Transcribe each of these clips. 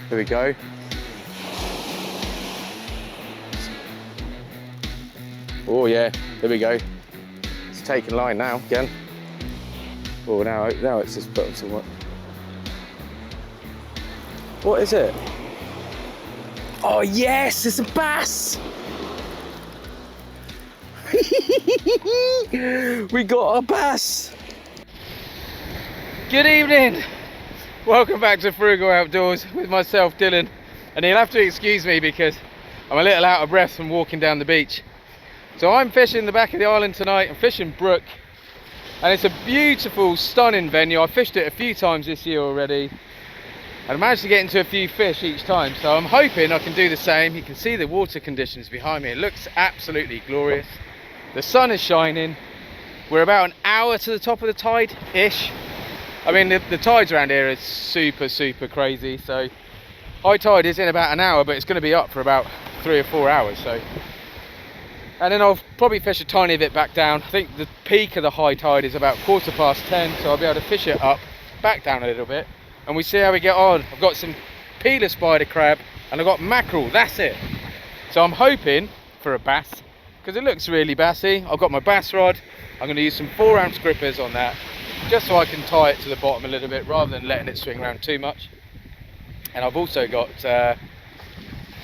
Here we go. Oh yeah, there we go. It's taking line now again. Oh, now it's just put somewhat. What is it? Oh yes, it's a bass. We got a bass. Good evening. Welcome back to Frugal Outdoors with myself, Dylan. And you'll have to excuse me because I'm a little out of breath from walking down the beach. So I'm fishing the back of the island tonight. I'm fishing Brook, and it's a beautiful, stunning venue. I've fished it a few times this year already, and I managed to get into a few fish each time. So I'm hoping I can do the same. You can see the water conditions behind me. It looks absolutely glorious. The sun is shining. We're about an hour to the top of the tide-ish. I mean, the tides around here is super crazy. So high tide is in about an hour, but it's going to be up for about 3 or 4 hours. So. And then I'll probably fish a tiny bit back down. I think the peak of the high tide is about 10:15, so I'll be able to fish it up, back down a little bit, and we see how we get on. I've got some peeler spider crab, and I've got mackerel, that's it. So I'm hoping for a bass, because it looks really bassy. I've got my bass rod. I'm going to use some 4-ounce grippers on that, just so I can tie it to the bottom a little bit, rather than letting it swing around too much. And I've also got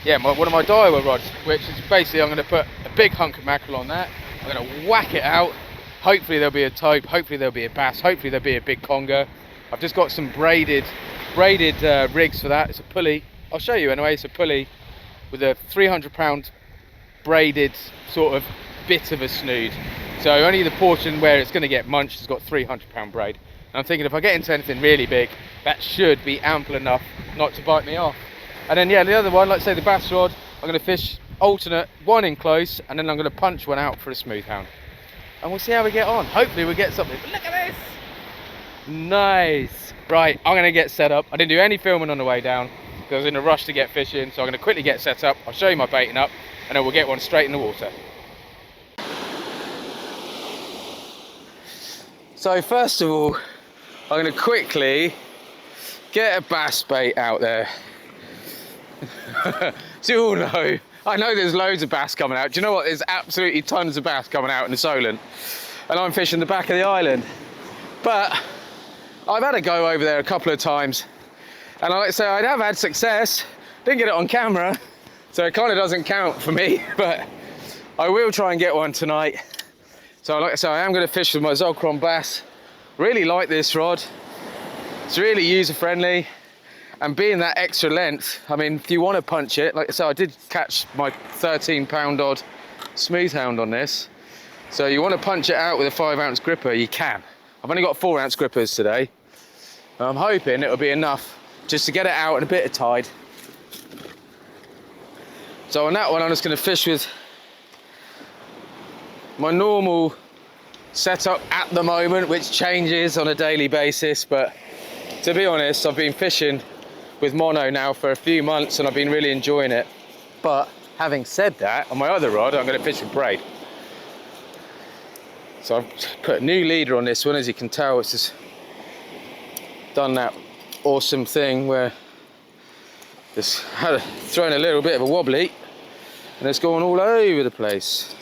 one of my Daiwa rods, which is basically I'm going to put a big hunk of mackerel on that. I'm going to whack it out. Hopefully there'll be a tope, hopefully there'll be a bass, hopefully there'll be a big conger. I've just got some braided rigs for that. It's a pulley. I'll show you anyway. It's a pulley with a 300-pound braided sort of bit of a snood. So only the portion where it's going to get munched has got 300-pound braid. And I'm thinking if I get into anything really big, that should be ample enough not to bite me off. And then the other one, like say the bass rod, I'm going to fish alternate, one in close, and then I'm going to punch one out for a smooth hound. And we'll see how we get on. Hopefully we'll get something. But look at this! Nice! Right, I'm going to get set up. I didn't do any filming on the way down because I was in a rush to get fishing, so I'm going to quickly get set up. I'll show you my baiting up, and then we'll get one straight in the water. So first of all, I'm going to quickly get a bass bait out there. So you all know, I know there's loads of bass coming out. Do you know what? There's absolutely tons of bass coming out in the Solent, and I'm fishing the back of the island. But I've had a go over there a couple of times, and I like to say I have had success. Didn't get it on camera, so it kind of doesn't count for me, but I will try and get one tonight. So like I say, I am going to fish with my Zolkron bass. Really like this rod. It's really user friendly. And being that extra length, I mean, if you want to punch it, like I said, I did catch my 13-pound odd smooth hound on this. So you want to punch it out with a 5-ounce gripper, you can. I've only got 4-ounce grippers today. I'm hoping it'll be enough just to get it out in a bit of tide. So on that one, I'm just going to fish with my normal setup at the moment, which changes on a daily basis. But to be honest, I've been fishing with mono now for a few months and I've been really enjoying it. But having said that, on my other rod I'm going to fish with braid. So I've put a new leader on this one. As you can tell, it's just done that awesome thing where it's thrown a little bit of a wobbly and it's going all over the place.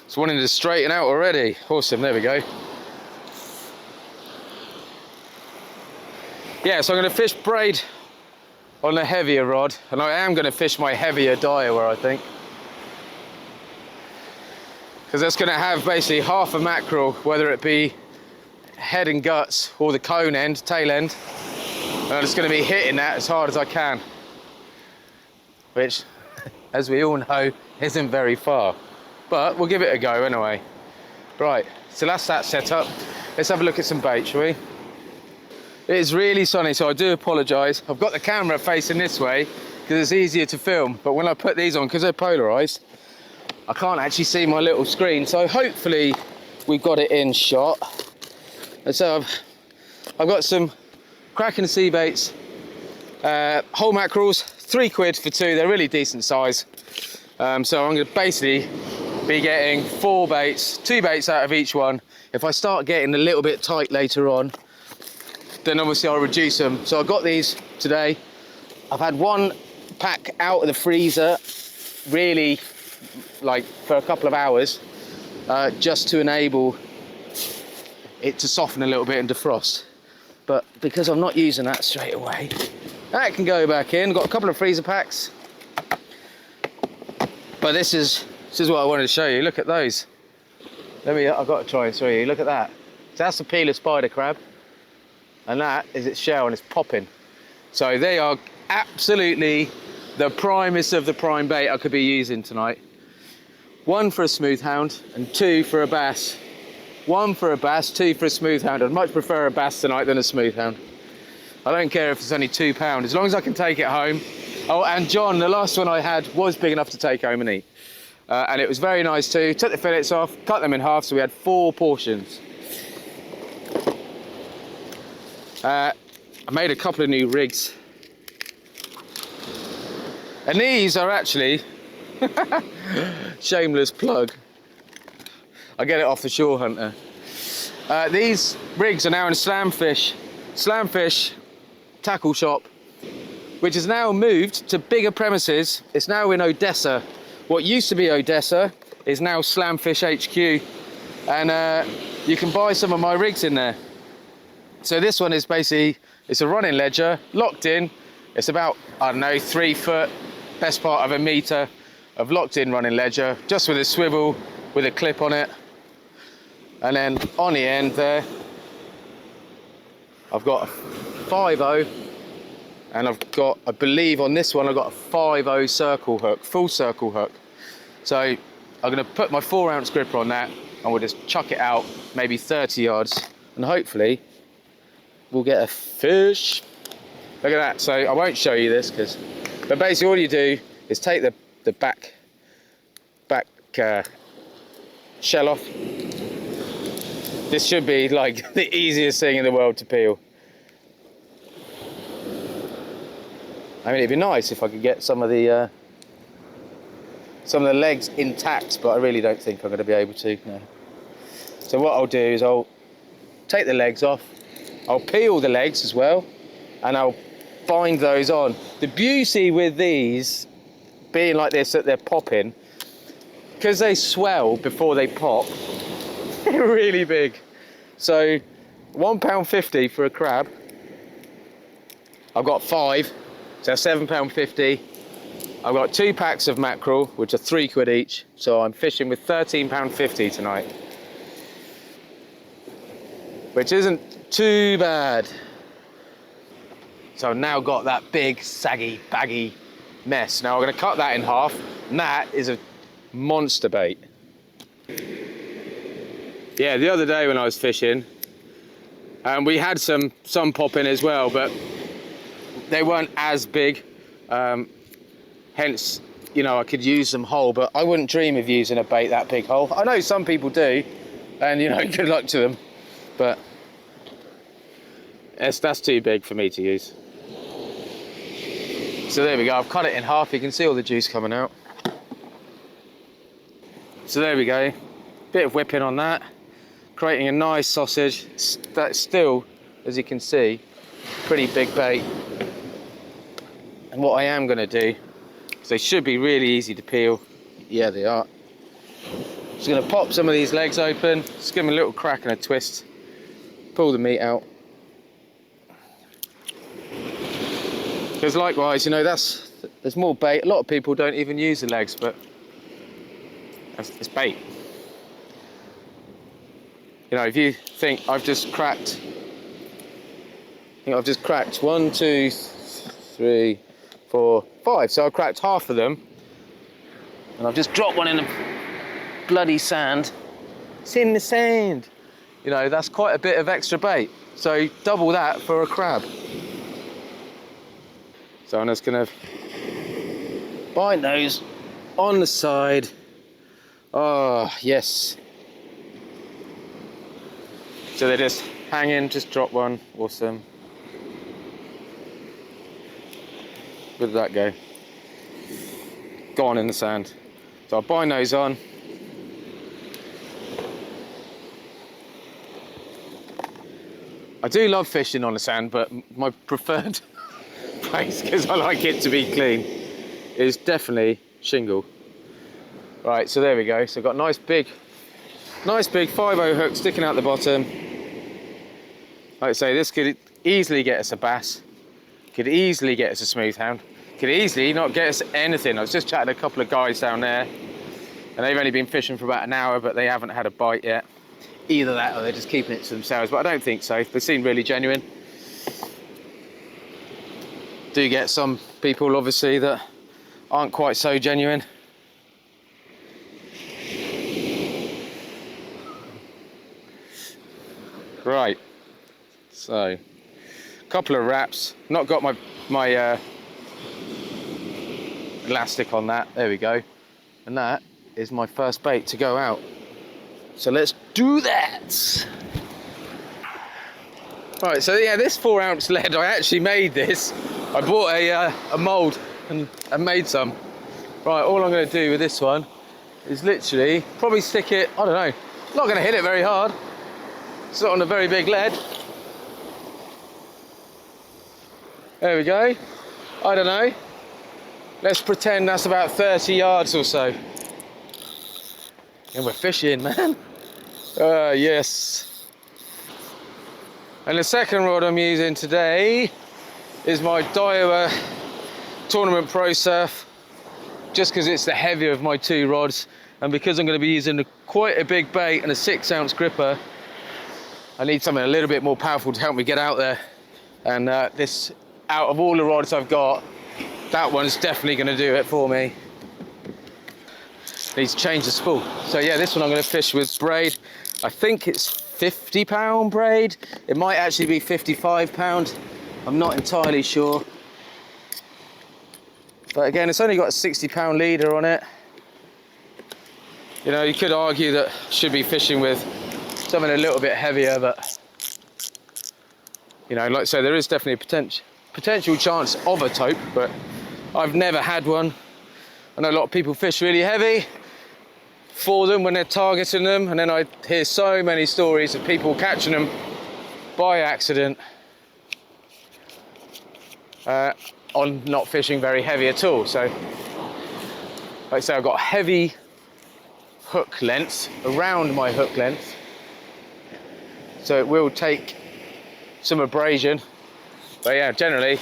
It's wanting to straighten out already. Awesome, there we go. Yeah, so I'm going to fish braid on a heavier rod, and I am going to fish my heavier Daiwa, I think. Because that's going to have basically half a mackerel, whether it be head and guts or the cone end, tail end. And I'm just going to be hitting that as hard as I can. Which, as we all know, isn't very far. But we'll give it a go anyway. Right, so that's that set up. Let's have a look at some bait, shall we? It is really sunny, so I do apologise. I've got the camera facing this way because it's easier to film, but when I put these on, because they're polarised, I can't actually see my little screen, so hopefully we've got it in shot. And so I've got some Kracken sea baits, whole mackerels, £3 for 2, they're really decent size. So I'm going to basically be getting 4 baits, 2 baits out of each one. If I start getting a little bit tight later on, then obviously I'll reduce them. So I got these today. I've had one pack out of the freezer, really, like for a couple of hours, just to enable it to soften a little bit and defrost. But because I'm not using that straight away, that can go back in. Got a couple of freezer packs. But this is what I wanted to show you. Look at those. I've got to try and show you. Look at that. So that's a peeler spider crab, and that is its shell, and it's popping. So they are absolutely the primest of the prime bait I could be using tonight. One for a smooth hound and two for a bass. One for a bass, two for a smooth hound. I'd much prefer a bass tonight than a smooth hound. I don't care if it's only £2, as long as I can take it home. Oh, and John, the last one I had was big enough to take home and eat. And it was very nice too. Took the fillets off, cut them in half, so we had 4 portions. I made a couple of new rigs. And these are actually, shameless plug, I get it off the Shore Hunter. These rigs are now in Slamfish tackle shop, which has now moved to bigger premises. It's now in Odessa. What used to be Odessa is now Slamfish HQ, and you can buy some of my rigs in there. So this one is basically, it's a running ledger, locked in. It's about, I don't know, 3 foot, best part of a metre of locked in running ledger, just with a swivel, with a clip on it. And then on the end there, I've got a 5.0, and I've got, I believe on this one, I've got a 5.0 circle hook, full circle hook. So I'm gonna put my 4-ounce gripper on that, and we'll just chuck it out, maybe 30 yards, and hopefully we'll get a fish. Look at that. So I won't show you this, but basically all you do is take the back shell off. This should be like the easiest thing in the world to peel. I mean, it'd be nice if I could get some of the legs intact, but I really don't think I'm going to be able to. No. So what I'll do is I'll take the legs off. I'll peel the legs as well, and I'll bind those on. The beauty with these being like this, that they're popping, because they swell before they pop, they're really big. So £1.50 for a crab. I've got 5, so £7.50. I've got 2 packs of mackerel, which are £3 each. So I'm fishing with £13.50 tonight, which isn't too bad. So I've now got that big, saggy, baggy mess. Now I'm going to cut that in half, and that is a monster bait. Yeah, the other day when I was fishing, we had some pop in as well, but they weren't as big. Hence, you know, I could use them whole, but I wouldn't dream of using a bait that big whole. I know some people do, and you know, good luck to them, but that's too big for me to use. So there we go, I've cut it in half. You can see all the juice coming out. So there we go, bit of whipping on that, creating a nice sausage. That's still, as you can see, pretty big bait. And what I am going to do, because they should be really easy to peel. Yeah, they are. Just going to pop some of these legs open, just give them a little crack and a twist, pull the meat out. Because likewise, you know, there's more bait. A lot of people don't even use the legs, but it's bait. You know, if you think I've just cracked 1, 2, 3, 4, 5. So I cracked half of them, and I've just dropped one in the bloody sand. It's in the sand. You know, that's quite a bit of extra bait. So double that for a crab. So I'm just gonna bind those on the side. Oh, yes. So they're just hanging, just drop one, awesome. Where did that go? Gone in the sand. So I'll bind those on. I do love fishing on the sand, but my preferred place, because I like it to be clean, is definitely shingle. Right, so there we go. So I've got nice big 5/0 hook sticking out the bottom. Like I say, this could easily get us a bass, could easily get us a smooth hound, could easily not get us anything. I was just chatting to a couple of guys down there, and they've only been fishing for about an hour, but they haven't had a bite yet. Either that or they're just keeping it to themselves, but I don't think so. They seem really genuine. Do get some people, obviously, that aren't quite so genuine. Right, so a couple of wraps. Not got my elastic on that. There we go. And that is my first bait to go out. So let's do that. Right, so yeah, this 4-ounce lead, I actually made this. I bought a mould and made some. Right, all I'm going to do with this one is literally probably stick it, I don't know, not going to hit it very hard. It's not on a very big lead. There we go. I don't know. Let's pretend that's about 30 yards or so. And we're fishing, man. Yes. And the second rod I'm using today is my Daiwa Tournament Pro Surf, just because it's the heavier of my 2 rods, and because I'm going to be using quite a big bait and a 6-ounce gripper, I need something a little bit more powerful to help me get out there. And this, out of all the rods I've got, that one's definitely going to do it for me. Need to change the spool. So yeah, this one I'm going to fish with braid. I think it's 50-pound braid. It might actually be 55-pound. I'm not entirely sure. But again, it's only got a 60-pound leader on it. You know, you could argue that I should be fishing with something a little bit heavier, but you know, like I say, there is definitely a potential chance of a tope, but I've never had one. I know a lot of people fish really heavy for them when they're targeting them, and then I hear so many stories of people catching them by accident on not fishing very heavy at all. So like I say, I've got heavy hook length around my hook length, so it will take some abrasion. But yeah, generally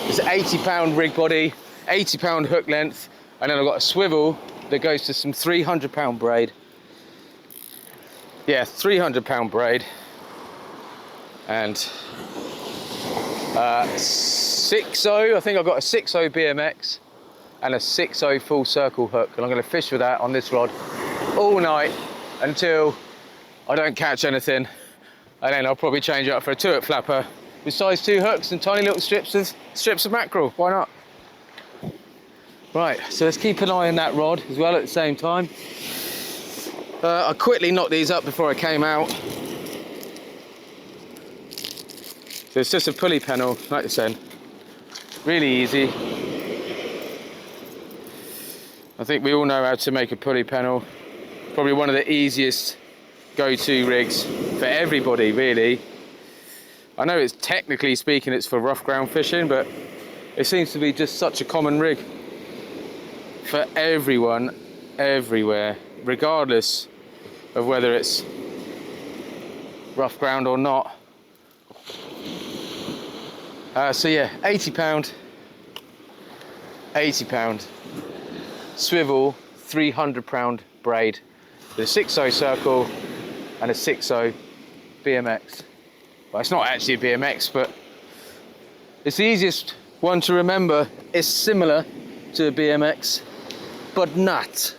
it's an 80-pound rig body, 80-pound hook length, and then I've got a swivel that goes to some 300-pound braid. Yeah, 300-pound braid, and 6.0, I think I've got a 6.0 BMX and a 6.0 full circle hook, and I'm going to fish with that on this rod all night until I don't catch anything, and then I'll probably change it up for a 2-hook flapper with size 2 hooks and tiny little strips of mackerel. Why not? Right, so let's keep an eye on that rod as well at the same time. I quickly knocked these up before I came out. So it's just a pulley panel, like this end. Really easy. I think we all know how to make a pulley panel. Probably one of the easiest go-to rigs for everybody, really. I know it's technically speaking, it's for rough ground fishing, but it seems to be just such a common rig for everyone, everywhere, regardless of whether it's rough ground or not. So yeah, 80-pound swivel, 300-pound braid with a 6.0 circle and a 6.0 BMX. Well, it's not actually a BMX, but it's the easiest one to remember. It's similar to a BMX, but not.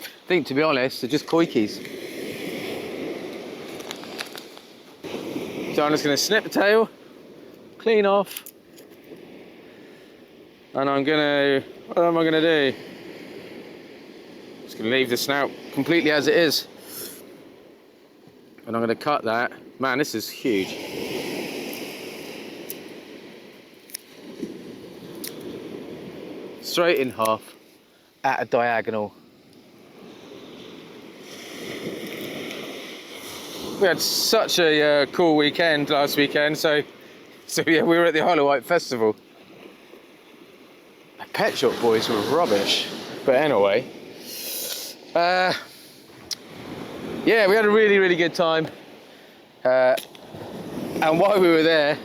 I think, to be honest, they're just koi keys. So I'm just going to snip the tail, clean off, and I'm going to, what am I going to do? Just going to leave the snout completely as it is. And I'm going to cut that. Man, this is huge. Straight in half at a diagonal. We had such a cool weekend last weekend, so yeah, we were at the Isle of Wight festival. The pet shop boys were rubbish, but anyway, yeah, we had a really good time, and while we were there,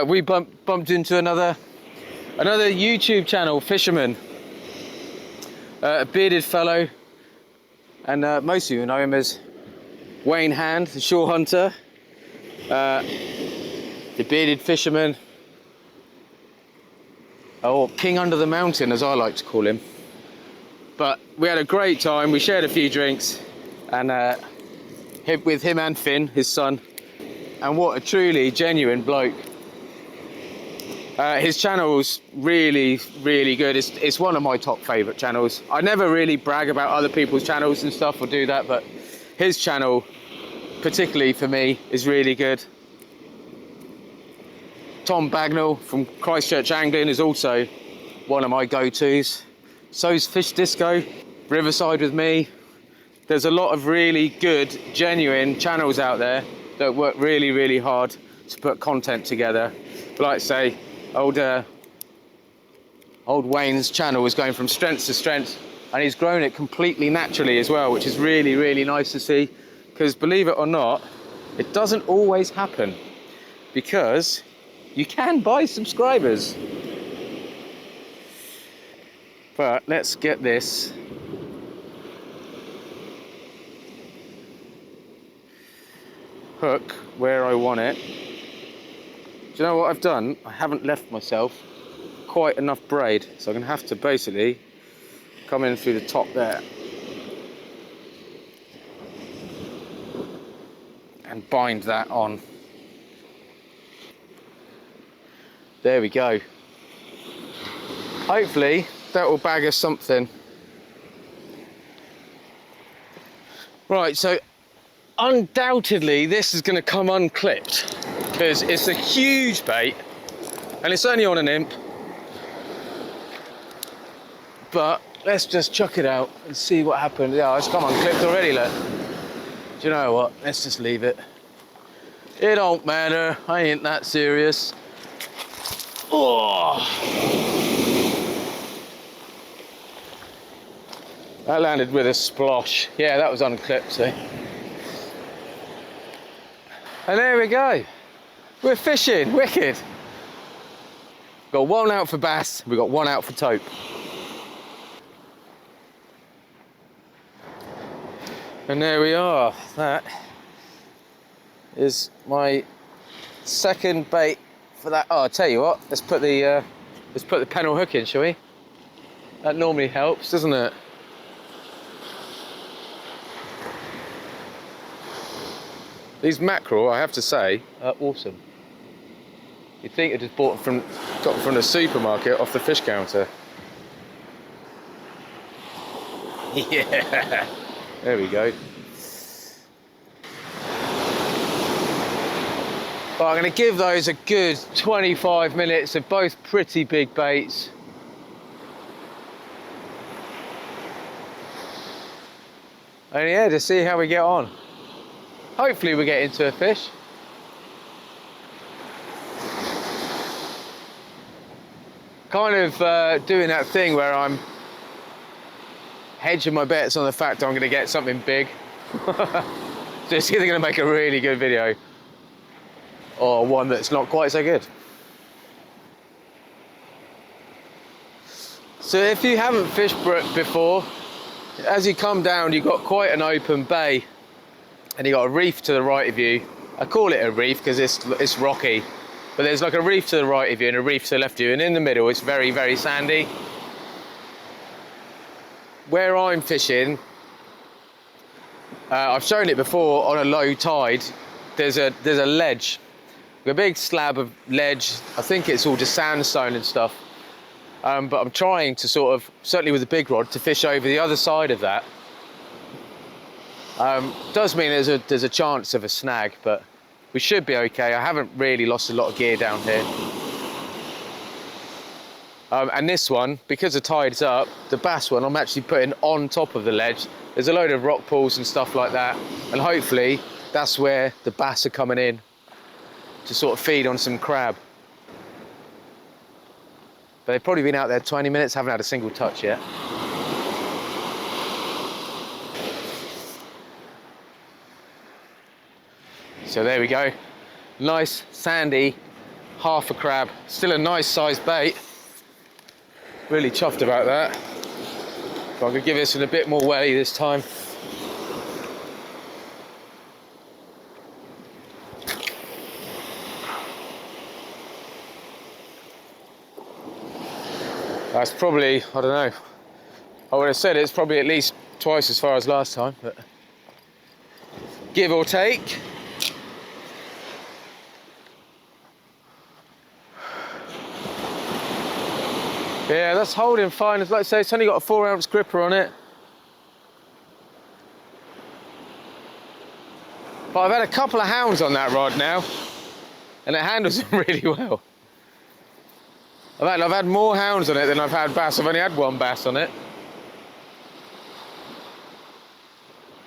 we bumped into another YouTube channel, fisherman, a bearded fellow, and most of you know him as Wayne Hand, the shore hunter, the bearded fisherman, or King Under the Mountain as I like to call him. But we had a great time, we shared a few drinks, and with him and Finn, his son, and what a truly genuine bloke. His channel's really good. It's one of my top favourite channels. I never really brag about other people's channels and stuff or do that, but his channel, particularly for me, is really good. Tom Bagnall from Christchurch Angling is also one of my go-tos. So's Fish Disco, Riverside with me. There's a lot of really good, genuine channels out there that work really hard to put content together. But like I say, old Wayne's channel is going from strength to strength, and he's grown it completely naturally as well, which is really nice to see, because believe it or not, it doesn't always happen, because you can buy subscribers. But let's get this hook where I want it. Do you know what I've done? I haven't left myself quite enough braid, so I'm going to have to basically come in through the top there and bind that on. There we go. Hopefully that will bag us something. Right, so undoubtedly this is going to come unclipped, because it's a huge bait and it's only on an imp. But let's just chuck it out and see what happens. Yeah, it's come unclipped already, look. Do you know what? Let's just leave it. It don't matter. I ain't that serious. Oh! That landed with a splosh. Yeah, that was unclipped, see? And there we go. We're fishing, wicked. Got one out for bass, we've got one out for tope. And there we are. That is my second bait for that. Oh, I'll tell you what, let's put the pennel hook in, shall we? That normally helps, doesn't it? These mackerel, I have to say, are awesome. You'd think I just got from the supermarket off the fish counter. Yeah, there we go. Well, I'm going to give those a good 25 minutes. They're both pretty big baits. And yeah, to see how we get on. Hopefully we get into a fish. Kind of doing that thing where I'm hedging my bets on the fact I'm going to get something big. So it's either going to make a really good video or one that's not quite so good. So if you haven't fished before, as you come down you've got quite an open bay, and you've got a reef to the right of you. I call it a reef because it's rocky, but there's like a reef to the right of you and a reef to the left of you, and in the middle it's very sandy. Where I'm fishing, I've shown it before, on a low tide there's a ledge, a big slab of ledge. I think it's all just sandstone and stuff, but I'm trying to sort of, certainly with the big rod, to fish over the other side of that. Does mean there's a chance of a snag, but we should be okay. I haven't really lost a lot of gear down here. And this one, because the tide's up, the bass one I'm actually putting on top of the ledge. There's a load of rock pools and stuff like that, and hopefully that's where the bass are coming in to sort of feed on some crab. But they've probably been out there 20 minutes, haven't had a single touch yet. So there we go. Nice, sandy, half a crab. Still a nice sized bait. Really chuffed about that. But I'm gonna give this a bit more welly this time. That's probably, I don't know, I would have said it's probably at least twice as far as last time, but give or take. Yeah, that's holding fine. Like I say, it's only got a 4-ounce gripper on it. But I've had a couple of hounds on that rod now, and it handles them really well. I've had more hounds on it than I've had bass. I've only had one bass on it.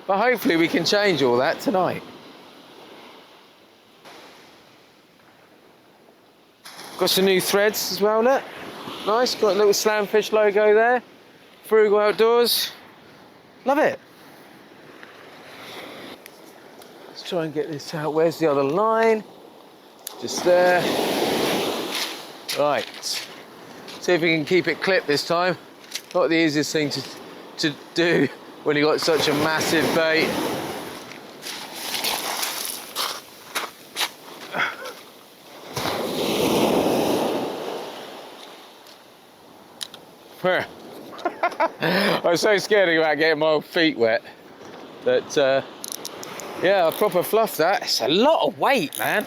But hopefully we can change all that tonight. Got some new threads as well, look. Nice, got a little Slamfish logo there. Frugal Outdoors. Love it. Let's try and get this out. Where's the other line? Just there. Right. See if we can keep it clipped this time. Not the easiest thing to do when you've got such a massive bait. I was so scared about getting my feet wet that yeah, I proper fluffed that. It's a lot of weight, man.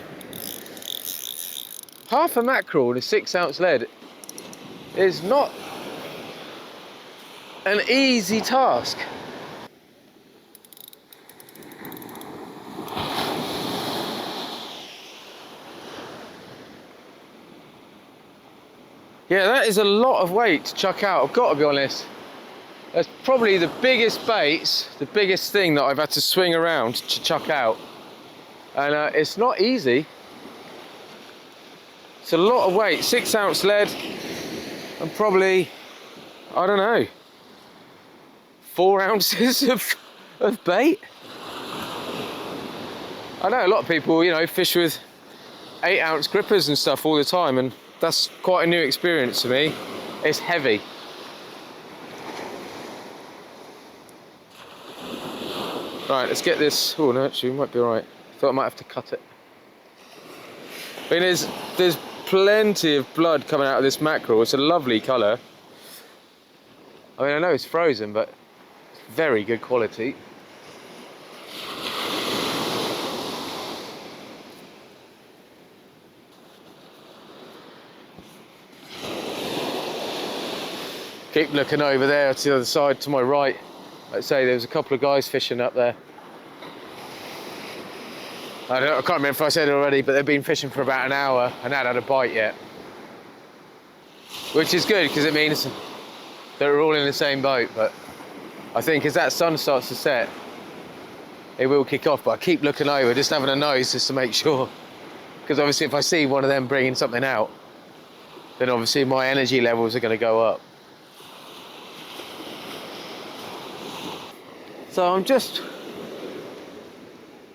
Half a mackerel and a 6-ounce lead is not an easy task. Yeah, that is a lot of weight to chuck out, I've got to be honest. That's probably the biggest baits, the biggest thing that I've had to swing around to chuck out. And it's not easy. It's a lot of weight, 6-ounce lead, and probably, I don't know, 4 ounces of bait. I know a lot of people, you know, fish with 8-ounce grippers and stuff all the time, and that's quite a new experience to me. It's heavy. Right, let's get this. Oh no, actually, we might be all right. Thought I might have to cut it. I mean, there's plenty of blood coming out of this mackerel. It's a lovely colour. I mean, I know it's frozen, but it's very good quality. Keep looking over there to the other side to my right. Like I say, there's a couple of guys fishing up there. I can't remember if I said it already, but they've been fishing for about an hour and hadn't had a bite yet. Which is good, because it means they're all in the same boat. But I think as that sun starts to set, it will kick off. But I keep looking over, just having a nose just to make sure. Because obviously if I see one of them bringing something out, then obviously my energy levels are going to go up. So I'm just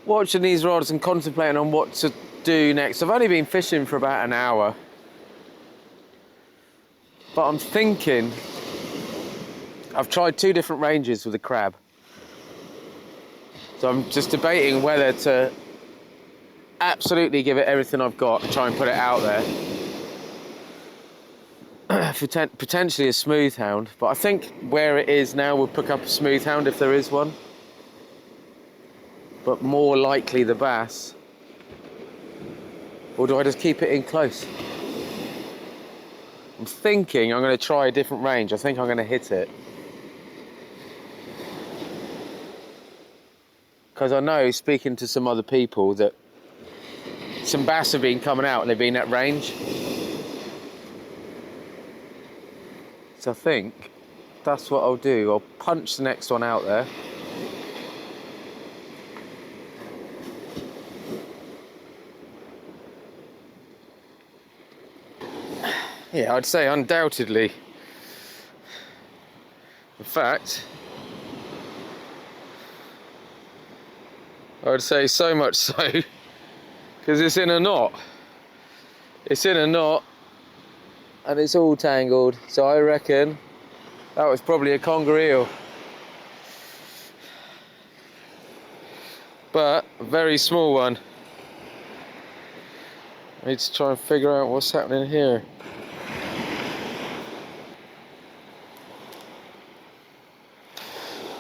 watching these rods and contemplating on what to do next. I've only been fishing for about an hour, but I'm thinking, I've tried 2 different ranges with the crab. So I'm just debating whether to absolutely give it everything I've got and try and put it out there. Potentially a smooth hound, but I think where it is now we'll pick up a smooth hound if there is one, but more likely the bass. Or do I just keep it in close? I'm thinking I'm going to try a different range. I think I'm going to hit it, because I know, speaking to some other people, that some bass have been coming out and they've been at range. So I think that's what I'll do. I'll punch the next one out there. Yeah, I'd say undoubtedly. In fact, I would say so much so, because it's in a knot. It's in a knot, and it's all tangled. So I reckon that was probably a conger eel. But a very small one. I need to try and figure out what's happening here.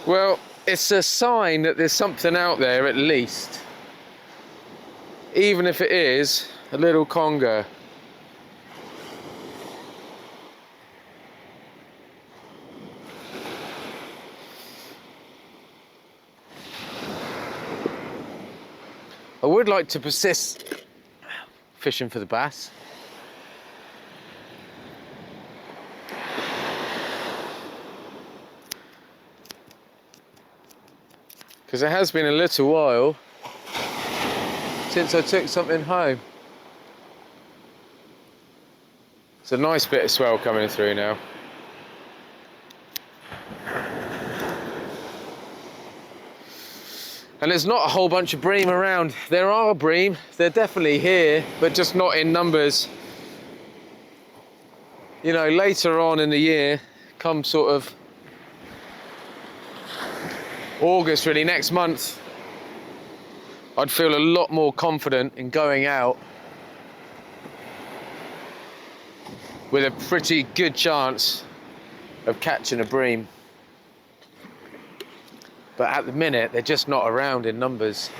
Well, it's a sign that there's something out there at least. Even if it is a little conger. I would like to persist fishing for the bass. Because it has been a little while since I took something home. It's a nice bit of swell coming through now. And there's not a whole bunch of bream around. There are bream, they're definitely here, but just not in numbers. You know, later on in the year, come sort of August, really, next month, I'd feel a lot more confident in going out with a pretty good chance of catching a bream. But at the minute, they're just not around in numbers.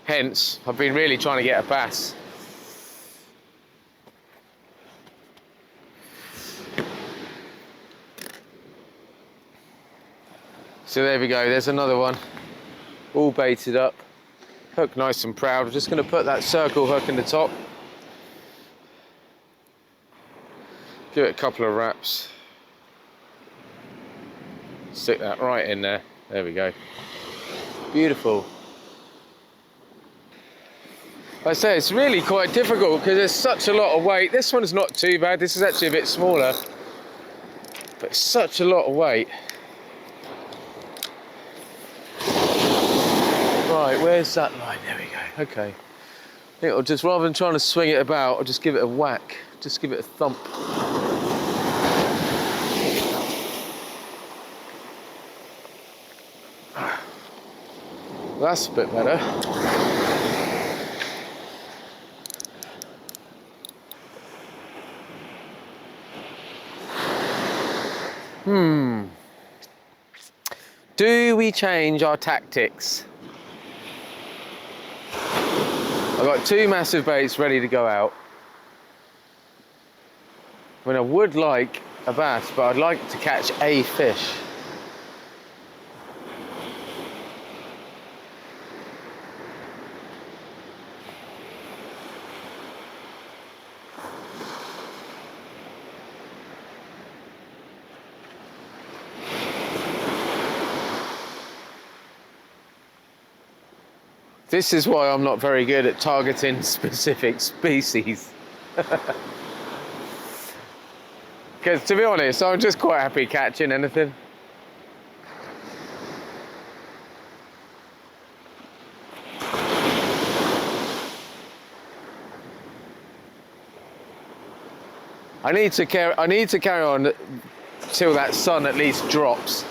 Hence, I've been really trying to get a bass. So there we go, there's another one, all baited up, hook nice and proud. I'm just going to put that circle hook in the top. Give it a couple of wraps. Stick that right in there. There we go. Beautiful. Like I say, it's really quite difficult because there's such a lot of weight. This one's not too bad. This is actually a bit smaller. But it's such a lot of weight. Right, where's that line? There we go. Okay. I think I'll just, rather than trying to swing it about, I'll just give it a whack. Just give it a thump. That's a bit better. Do we change our tactics? I've got two massive baits ready to go out. I mean, I would like a bass, but I'd like to catch a fish. This is why I'm not very good at targeting specific species. Because to be honest, I'm just quite happy catching anything. I need to carry on till that sun at least drops,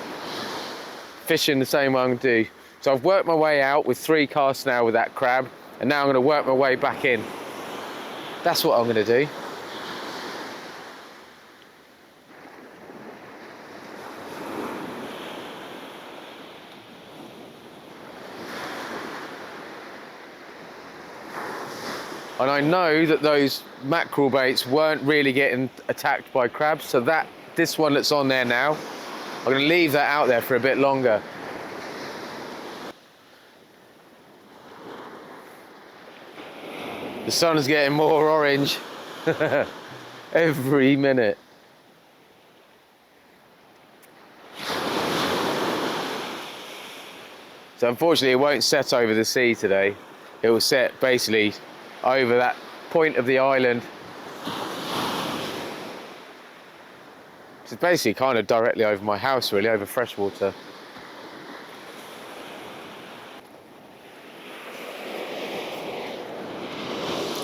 fishing the same way I'm going to do. So I've worked my way out with 3 casts now with that crab, and now I'm going to work my way back in. That's what I'm going to do. And I know that those mackerel baits weren't really getting attacked by crabs, so this one that's on there now, I'm going to leave that out there for a bit longer. The sun's getting more orange every minute. So unfortunately it won't set over the sea today. It will set basically over that point of the island. It's basically kind of directly over my house, really, over freshwater.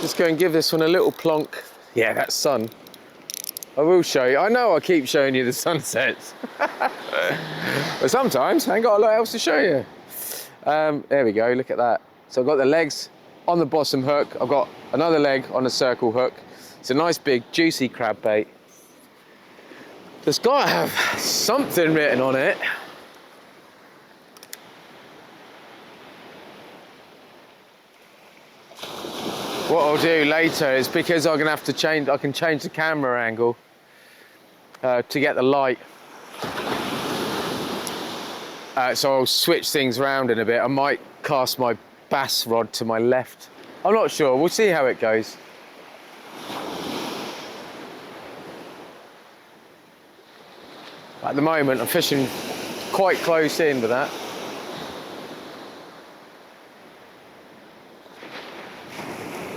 Just go and give this one a little plonk. Yeah, that sun. I will show you. I know I keep showing you the sunsets. But sometimes I ain't got a lot else to show you. There we go, look at that. So I've got the legs on the bottom hook. I've got another leg on a circle hook. It's a nice big juicy crab bait. There's got to have something written on it. What I'll do later is, because I'm gonna have to change, I can change the camera angle to get the light. So I'll switch things around in a bit. I might cast my bass rod to my left. I'm not sure, we'll see how it goes. At the moment I'm fishing quite close in with that.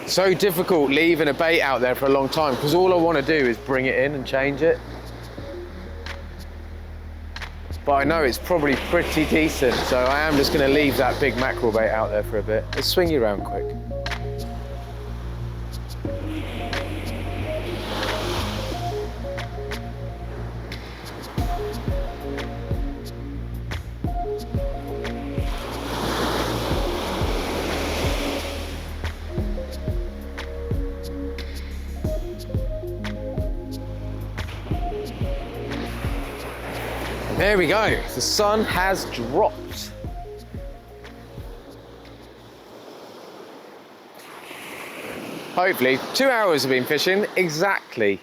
So difficult leaving a bait out there for a long time, because all I want to do is bring it in and change it. But I know it's probably pretty decent, so I am just going to leave that big mackerel bait out there for a bit. Let's swing you around quick. There we go, the sun has dropped. Hopefully, 2 hours have been fishing, exactly.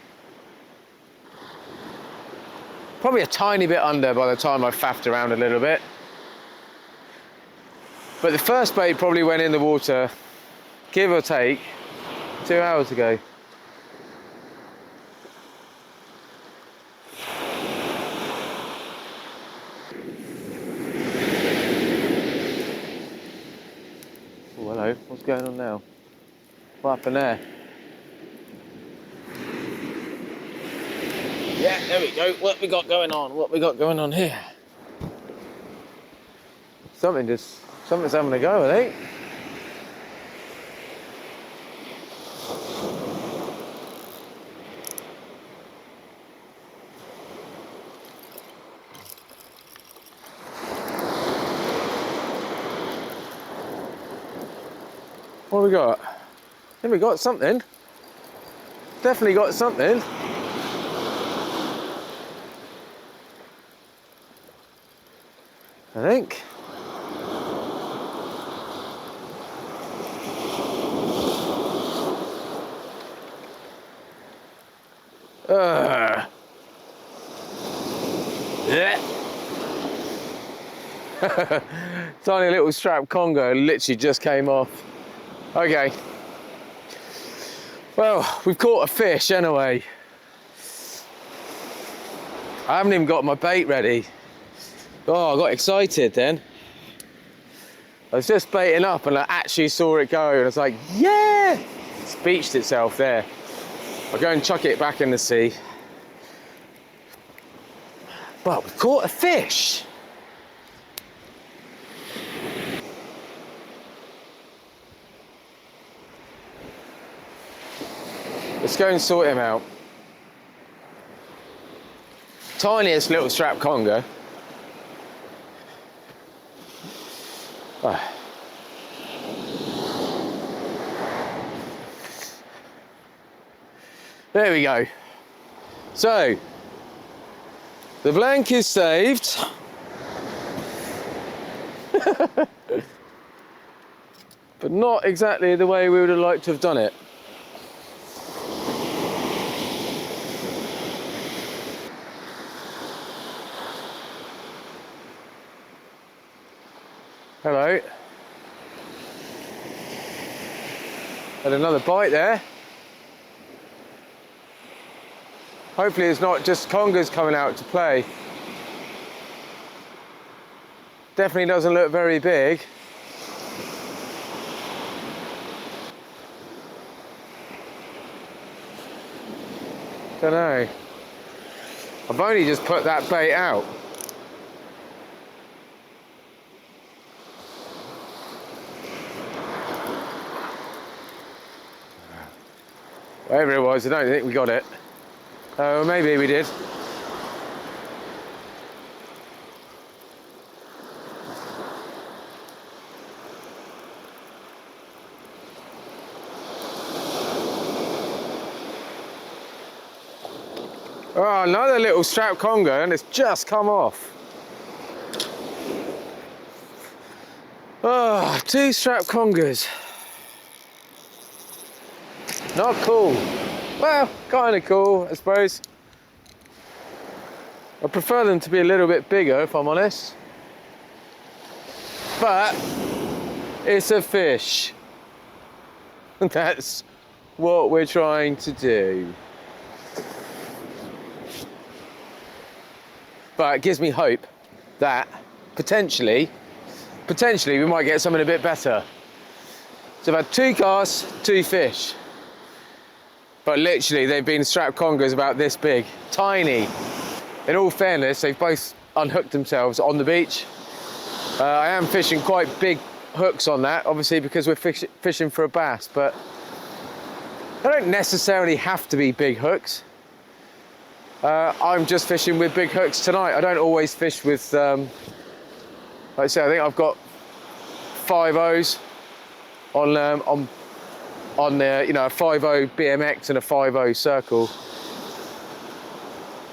Probably a tiny bit under by the time I faffed around a little bit. But the first bait probably went in the water, give or take, 2 hours ago. Hello, what's going on now? What happened there? Yeah, there we go. What we got going on? What we got going on here? Something's having a go, I think. What have we got? I think we got something. Definitely got something. I think. Yeah. Tiny little strap Congo literally just came off. Okay. Well, we've caught a fish anyway. I haven't even got my bait ready. Oh, I got excited then. I was just baiting up and I actually saw it go and I was like, yeah! It's beached itself there. I'll go and chuck it back in the sea. But we've caught a fish. Let's go and sort him out. Tiniest little strap conger. Oh. There we go. So, the blank is saved. But not exactly the way we would have liked to have done it. Hello. Had another bite there. Hopefully it's not just congers coming out to play. Definitely doesn't look very big. Don't know. I've only just put that bait out. Whatever it was, I don't think we got it. Oh, maybe we did. Oh, another little strap conger, and it's just come off. Oh, 2 strap congers. Not cool. Well, kind of cool, I suppose. I prefer them to be a little bit bigger, if I'm honest. But it's a fish. That's what we're trying to do. But it gives me hope that potentially we might get something a bit better. So I've had 2 casts, 2 fish. But literally they've been strap congers about this big, tiny. In all fairness, they've both unhooked themselves on the beach. I am fishing quite big hooks on that, obviously because we're fishing for a bass, but they don't necessarily have to be big hooks. I'm just fishing with big hooks tonight. I don't always fish with, like I say, I think I've got 5.0s on the, you know, a 5.0 BMX and a 5.0 circle.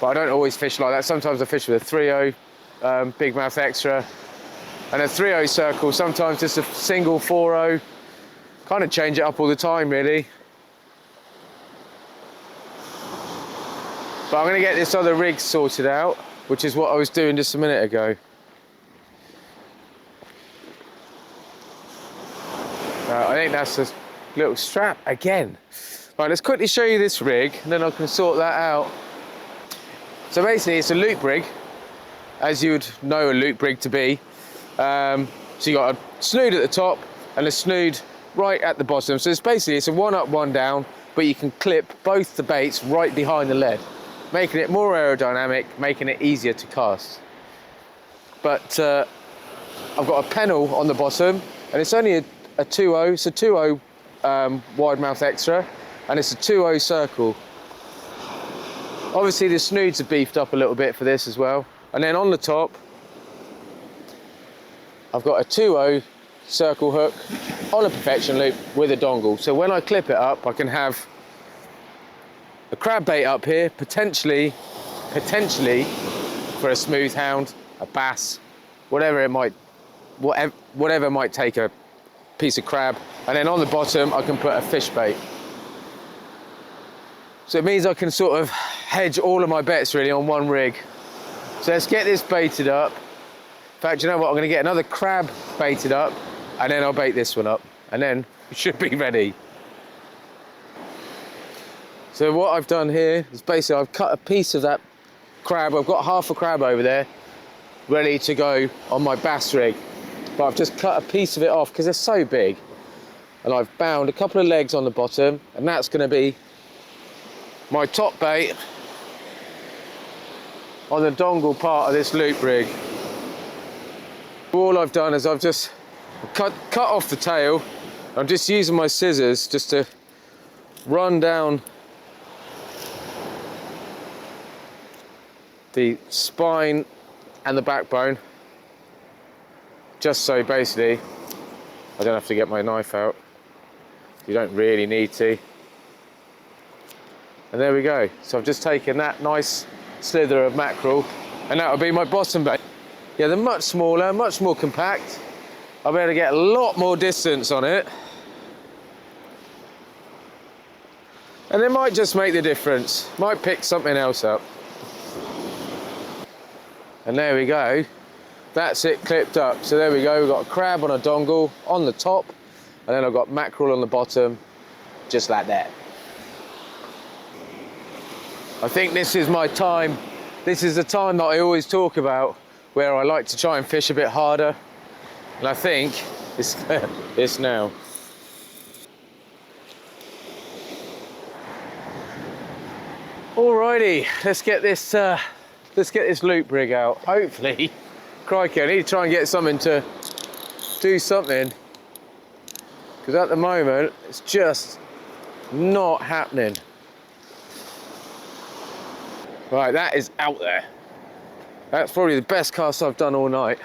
But I don't always fish like that. Sometimes I fish with a 3.0 big mouth extra and a 3.0 circle. Sometimes just a single 4.0. Kind of change it up all the time, really. But I'm going to get this other rig sorted out, which is what I was doing just a minute ago. I think that's a little strap again. Right, let's quickly show you this rig and then I can sort that out. So basically it's a loop rig, as you would know a loop rig to be. So you got a snood at the top and a snood right at the bottom. So it's basically, it's a 1 up, 1 down, but you can clip both the baits right behind the lead, making it more aerodynamic, making it easier to cast. But I've got a pennel on the bottom and it's only a 2.0, it's a 2.0 wide mouth extra and it's a 2.0 circle. Obviously the snoods are beefed up a little bit for this as well. And then on the top, I've got a 2.0 circle hook on a perfection loop with a dongle. So when I clip it up, I can have a crab bait up here, potentially for a smooth hound, a bass, whatever might take a piece of crab. And then on the bottom, I can put a fish bait. So it means I can sort of hedge all of my bets really on one rig. So let's get this baited up. In fact, you know what? I'm going to get another crab baited up and then I'll bait this one up and then we should be ready. So what I've done here is basically I've cut a piece of that crab. I've got half a crab over there ready to go on my bass rig. But I've just cut a piece of it off because they're so big. And I've bound a couple of legs on the bottom and that's going to be my top bait on the dongle part of this loop rig. All I've done is I've just cut off the tail. I'm just using my scissors just to run down the spine and the backbone, just so basically I don't have to get my knife out. You don't really need to. And there we go. So I've just taken that nice slither of mackerel and that will be my bottom bait. Yeah, they're much smaller, much more compact. I'll be able to get a lot more distance on it. And it might just make the difference. Might pick something else up. And there we go. That's it clipped up. So there we go. We've got a crab on a dongle on the top. And then I've got mackerel on the bottom. just like that. I think this is my time. This is the time that I always talk about, where I like to try and fish a bit harder. And I think it's now. Alrighty, let's get this loop rig out. Hopefully, crikey, I need to try and get something to do something, because at the moment it's just not happening. Right, that is out there. That's probably the best cast I've done all night.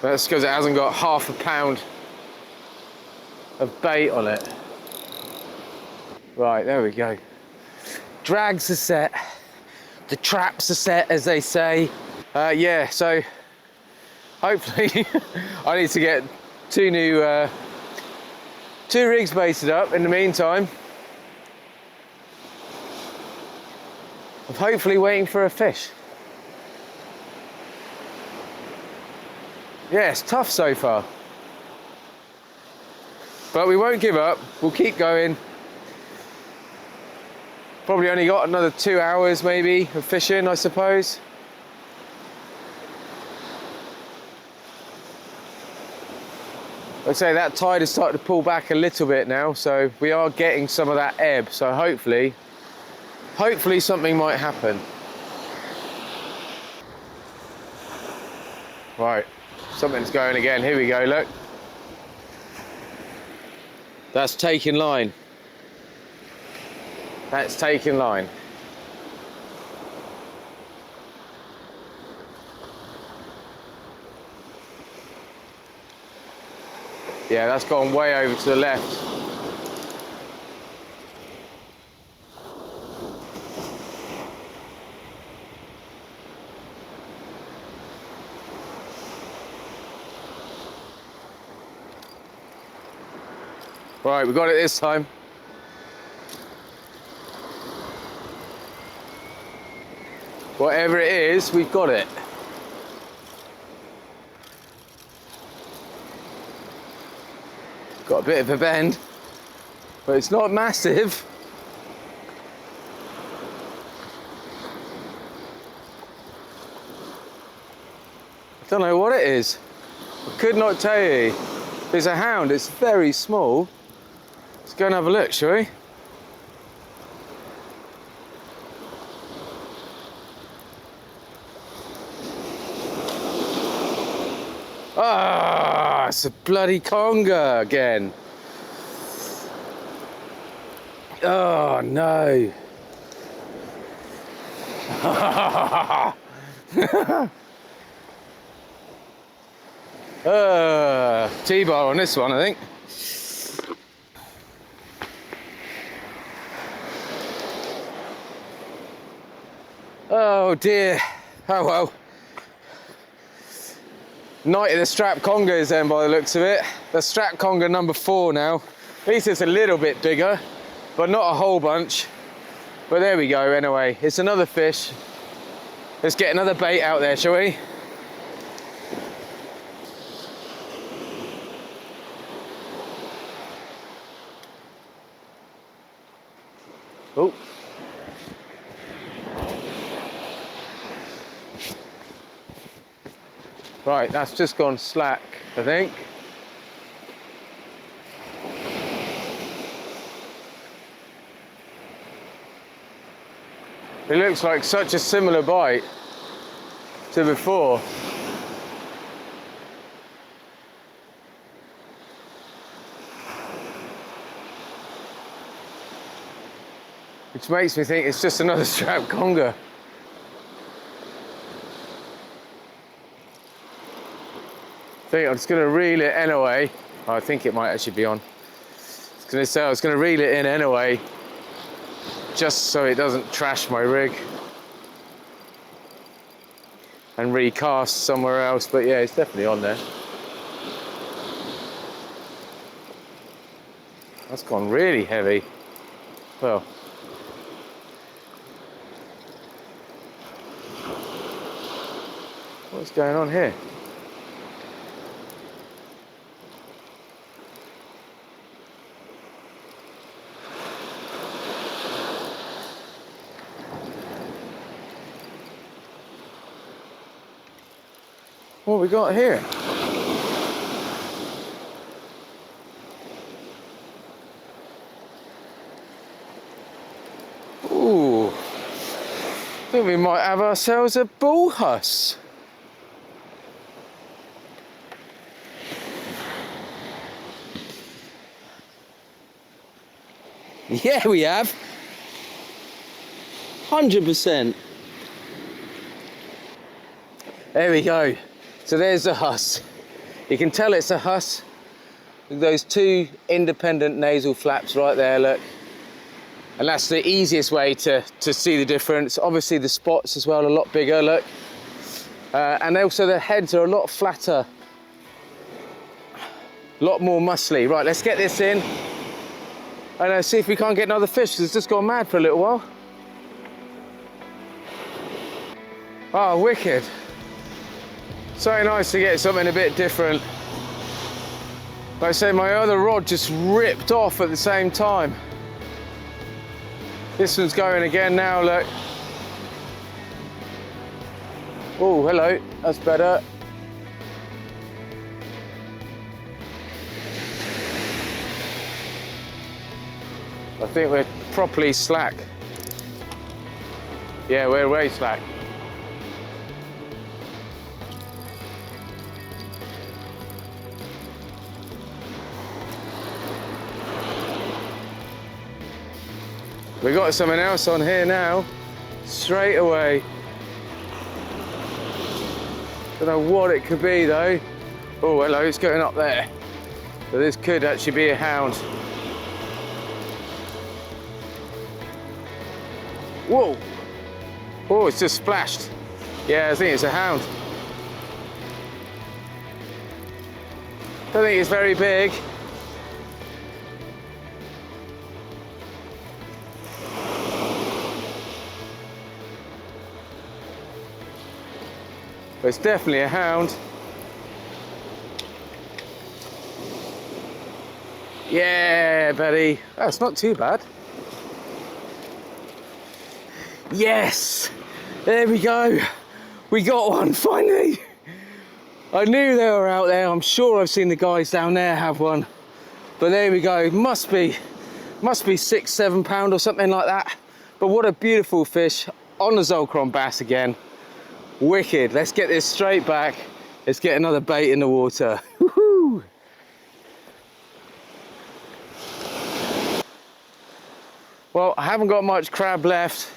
That's because it hasn't got half a pound of bait on it. Right, there we go. Drags are set. The traps are set, as they say. Yeah, so hopefully I need to get two rigs baited up in the meantime. I'm hopefully waiting for a fish. Yeah, it's tough so far. But we won't give up, we'll keep going. Probably only got another 2 hours maybe of fishing, I suppose. Like I say, that tide is starting to pull back a little bit now, so we are getting some of that ebb, so hopefully something might happen. Right, something's going again. Here we go, look. That's taking line. That's taking line. Yeah, that's gone way over to the left. Right, we got it this time. Whatever it is, we've got it. Got a bit of a bend, but it's not massive. I don't know what it is. I could not tell you. It's a hound, it's very small. Let's go and have a look, shall we? Ah, it's a bloody conger again. Oh no. T-bar on this one, I think. Oh dear. Oh well. Night of the strap congers then, by the looks of it. The strap conger number 4 now. At least it's a little bit bigger, but not a whole bunch. But there we go anyway. It's another fish. Let's get another bait out there, shall we? Oh. Right, that's just gone slack, I think. It looks like such a similar bite to before. Which makes me think it's just another strap conger. I'm just going to reel it anyway. Oh, I think it might actually be on. I was going to reel it in anyway, just so it doesn't trash my rig and recast somewhere else. But yeah, it's definitely on there. That's gone really heavy. Well, what's going on here? What we got here? Ooh, I think we might have ourselves a Bull Huss. Yeah, we have. 100%. There we go. So there's the Huss. You can tell it's a Huss. Look, those two independent nasal flaps right there, look. And that's the easiest way to see the difference. Obviously the spots as well, a lot bigger, look. And also the heads are a lot flatter. A lot more muscly. Right, let's get this in. And see if we can't get another fish, because it's just gone mad for a little while. Oh, wicked. So nice to get something a bit different. Like I say, my other rod just ripped off at the same time. This one's going again now, look. Oh, hello, that's better. I think we're properly slack. Yeah, we're way slack. We got something else on here now, straight away. Don't know what it could be though. Oh, hello, it's going up there. So this could actually be a hound. Whoa! Oh, it's just splashed. Yeah, I think it's a hound. Don't think it's very big. But it's definitely a hound. Yeah, buddy. That's not too bad. Yes! There we go. We got one, finally. I knew they were out there. I'm sure I've seen the guys down there have one. But there we go. Must be 6-7 pound or something like that. But what a beautiful fish on the Zolkron bass again. Wicked. Let's get this straight back. Let's get another bait in the water. Woohoo! Well, I haven't got much crab left.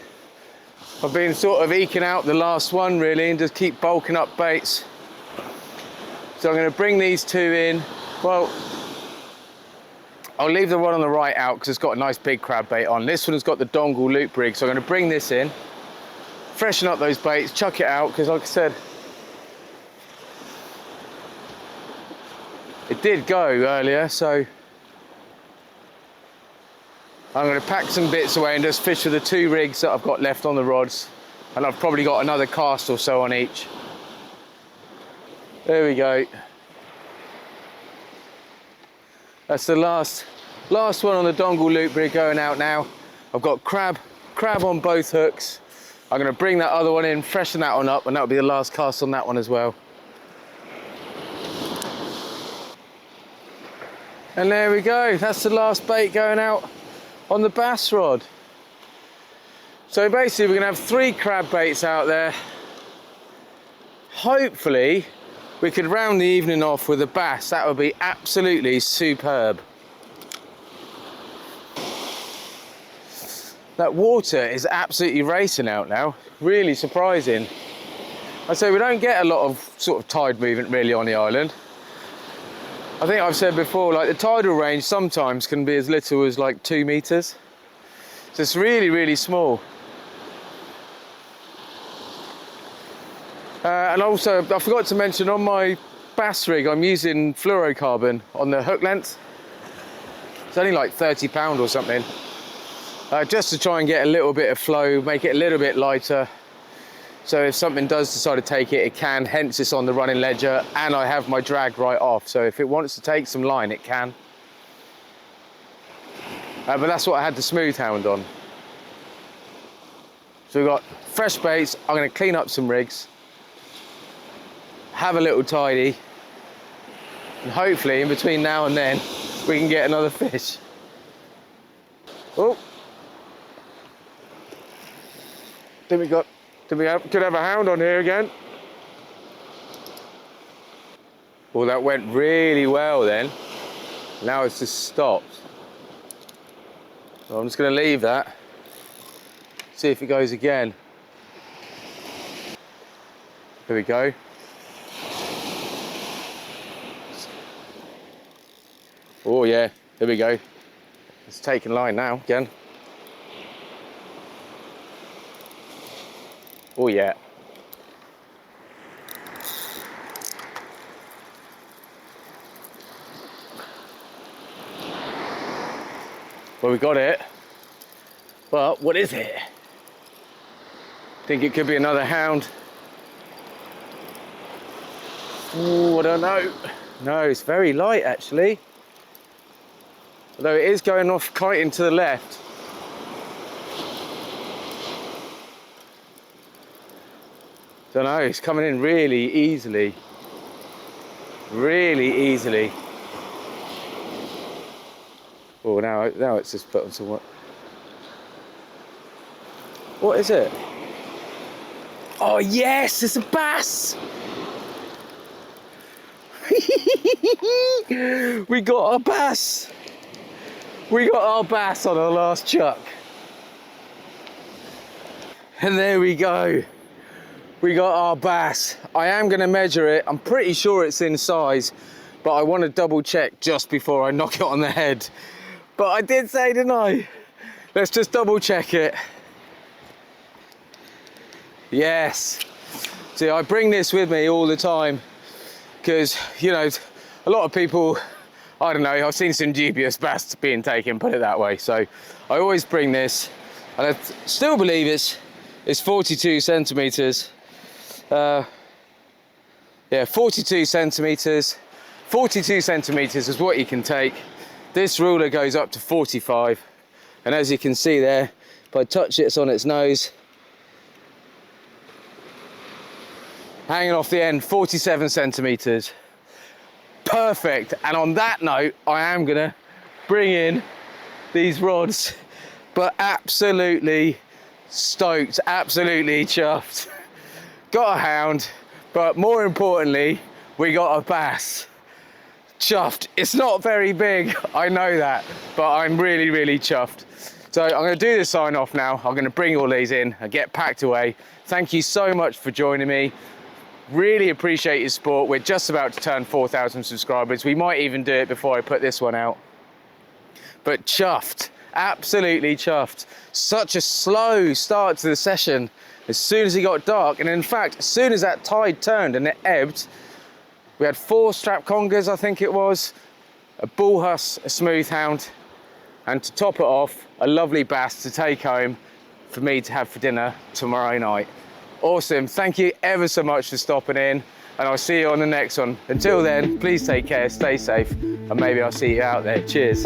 I've been sort of eking out the last one really and just keep bulking up baits. So I'm going to bring these two in. Well, I'll leave the one on the right out because it's got a nice big crab bait on. This one has got the dongle loop rig, so I'm going to bring this in, freshen up those baits, chuck it out, because like I said, it did go earlier, so I'm going to pack some bits away and just fish with the two rigs that I've got left on the rods, and I've probably got another cast or so on each. There we go. That's the last one on the dongle loop rig going out now. I've got crab on both hooks. I'm going to bring that other one in, freshen that one up, and that'll be the last cast on that one as well. And there we go. That's the last bait going out on the bass rod. So basically we're going to have 3 crab baits out there. Hopefully we could round the evening off with a bass. That would be absolutely superb. That water is absolutely racing out now. Really surprising. I say we don't get a lot of sort of tide movement really on the island. I think I've said before, like the tidal range sometimes can be as little as like 2 meters. So it's really, really small. And also, I forgot to mention, on my bass rig, I'm using fluorocarbon on the hook length. It's only like £30 or something. Just to try and get a little bit of flow, make it a little bit lighter. So if something does decide to take it, it can, hence it's on the running ledger, and I have my drag right off. So if it wants to take some line, it can. But that's what I had the smooth hound on. So we've got fresh baits. I'm going to clean up some rigs. have a little tidy, and hopefully in between now and then we can get another fish. Oh, could have a hound on here again. Well, that went really well then. Now it's just stopped. So I'm just going to leave that, see if it goes again. Here we go. Oh yeah, here we go. It's taking line now again. Oh yeah. Well, we got it, but what is it? Think it could be another hound. Oh, I don't know. No, it's very light actually. Although it is going off kiting to the left. Don't know, it's coming in really easily. Really easily. Oh, now it's just put on some what? What is it? Oh yes, it's a bass! We got a bass! We got our bass on our last chuck. And there we go. We got our bass. I am going to measure it. I'm pretty sure it's in size, but I want to double check just before I knock it on the head. But I did say, didn't I? Let's just double check it. Yes. See, I bring this with me all the time because, you know, a lot of people, I don't know, I've seen some dubious bass being taken, put it that way. So I always bring this, and I still believe it's 42 centimeters. Yeah, 42 centimeters. 42 centimeters is what you can take. This ruler goes up to 45. And as you can see there, if I touch it, it's on its nose. Hanging off the end, 47 centimeters. Perfect. And on that note, I am gonna bring in these rods, but absolutely stoked, absolutely chuffed. Got a hound, but more importantly, we got a bass. Chuffed. It's not very big, I know that, but I'm really, really chuffed. So I'm gonna do the sign off now. I'm gonna bring all these in and get packed away. Thank you so much for joining me. Really appreciate your support. We're just about to turn 4,000 subscribers. We might even do it before I put this one out. But chuffed, absolutely chuffed. Such a slow start to the session. As soon as it got dark, and in fact, as soon as that tide turned and it ebbed, we had 4 strap congers, I think it was, a Bull Huss, a smooth hound, and to top it off, a lovely bass to take home for me to have for dinner tomorrow night. Awesome, thank you ever so much for stopping in, and I'll see you on the next one. Until then, please take care, stay safe, and maybe I'll see you out there. Cheers.